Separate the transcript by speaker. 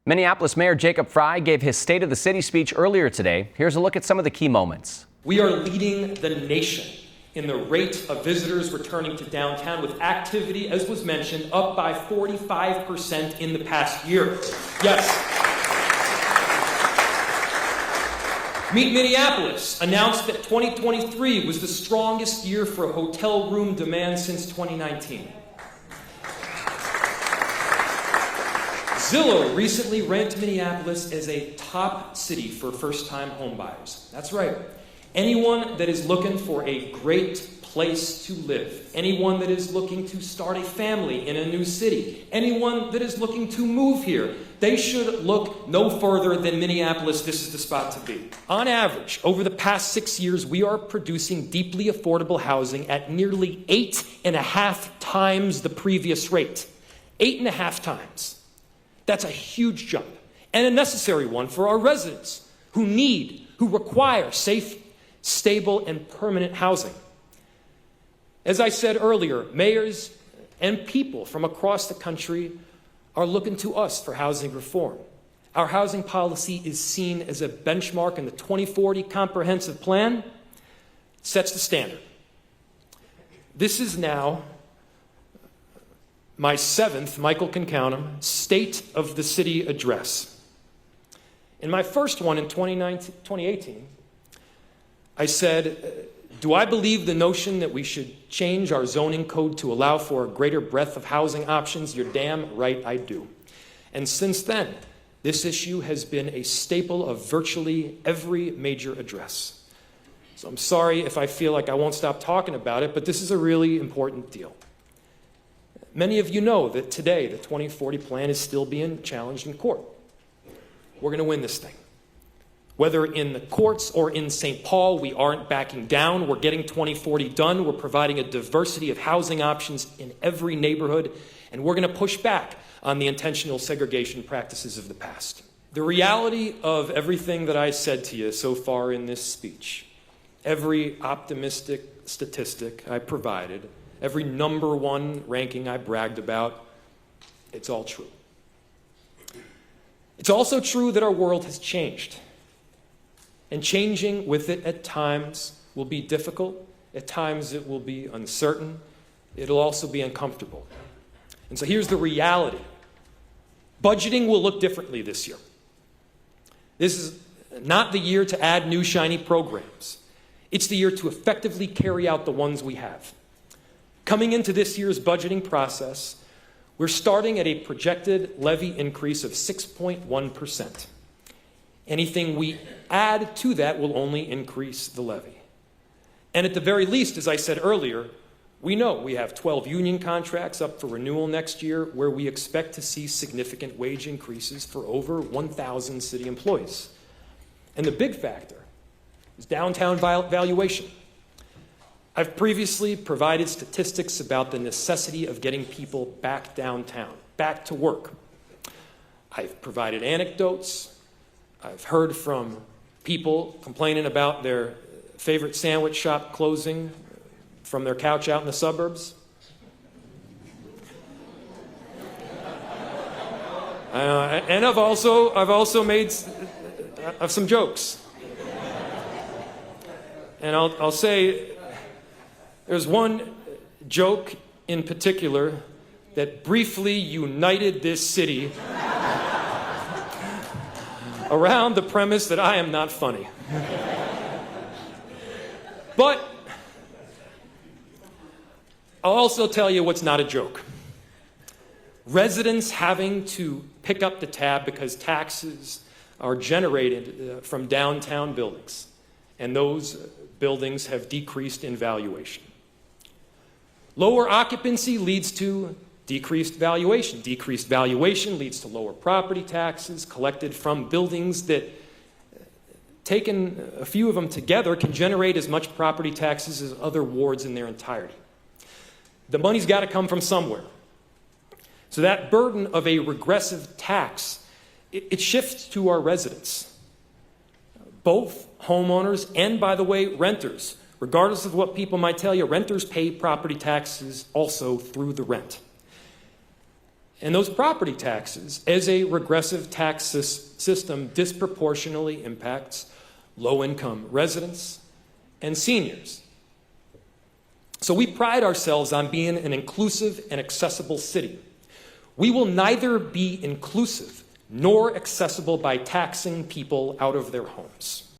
Speaker 1: Minneapolis Mayor Jacob Frey gave his State of the City speech earlier today. Here's a look at some of the key moments.
Speaker 2: We are leading the nation in the rate of visitors returning to downtown, with activity, as was mentioned, up by 45% in the past year. Yes. Meet Minneapolis announced that 2023 was the strongest year for hotel room demand since 2019. Zillow recently ranked Minneapolis as a top city for first-time homebuyers. That's right. Anyone that is looking for a great place to live, anyone that is looking to start a family in a new city, anyone that is looking to move here, they should look no further than Minneapolis. This is the spot to be. On average, over the past 6 years, we are producing deeply affordable housing at nearly 8.5 times the previous rate. 8.5 times. That's a huge jump, and a necessary one for our residents who require safe, stable, and permanent housing. As I said earlier, mayors and people from across the country are looking to us for housing reform. Our housing policy is seen as a benchmark, in the 2040 Comprehensive Plan sets the standard. This is now my 7th, Michael can count 'em, State of the City address. In my first one in 2018, I said, do I believe the notion that we should change our zoning code to allow for a greater breadth of housing options? You're damn right I do. And since then, this issue has been a staple of virtually every major address. So I'm sorry if I feel like I won't stop talking about it, but this is a really important deal. Many of you know that today the 2040 plan is still being challenged in court. We're going to win this thing. Whether in the courts or in St. Paul, we aren't backing down. We're getting 2040 done. We're providing a diversity of housing options in every neighborhood, and we're going to push back on the intentional segregation practices of the past. The reality of everything that I said to you so far in this speech, every optimistic statistic I provided, every #1 ranking I bragged about, it's all true. It's also true that our world has changed. And changing with it at times will be difficult. At times it will be uncertain. It'll also be uncomfortable. And so here's the reality. Budgeting will look differently this year. This is not the year to add new shiny programs. It's the year to effectively carry out the ones we have. Coming into this year's budgeting process, we're starting at a projected levy increase of 6.1%. Anything we add to that will only increase the levy. And at the very least, as I said earlier, we know we have 12 union contracts up for renewal next year, where we expect to see significant wage increases for over 1,000 city employees. And the big factor is downtown valuation. I've previously provided statistics about the necessity of getting people back downtown, back to work. I've provided anecdotes. I've heard from people complaining about their favorite sandwich shop closing from their couch out in the suburbs. And I've also made some jokes. And I'll say, there's one joke in particular that briefly united this city around the premise that I am not funny. But I'll also tell you what's not a joke. Residents having to pick up the tab because taxes are generated from downtown buildings, and those buildings have decreased in valuation. Lower occupancy leads to decreased valuation. Decreased valuation leads to lower property taxes collected from buildings that, taken a few of them together, can generate as much property taxes as other wards in their entirety. The money's got to come from somewhere. So that burden of a regressive tax, it shifts to our residents. Both homeowners and, by the way, renters. Regardless of what people might tell you, renters pay property taxes also through the rent. And those property taxes, as a regressive tax system, disproportionately impacts low-income residents and seniors. So we pride ourselves on being an inclusive and accessible city. We will neither be inclusive nor accessible by taxing people out of their homes.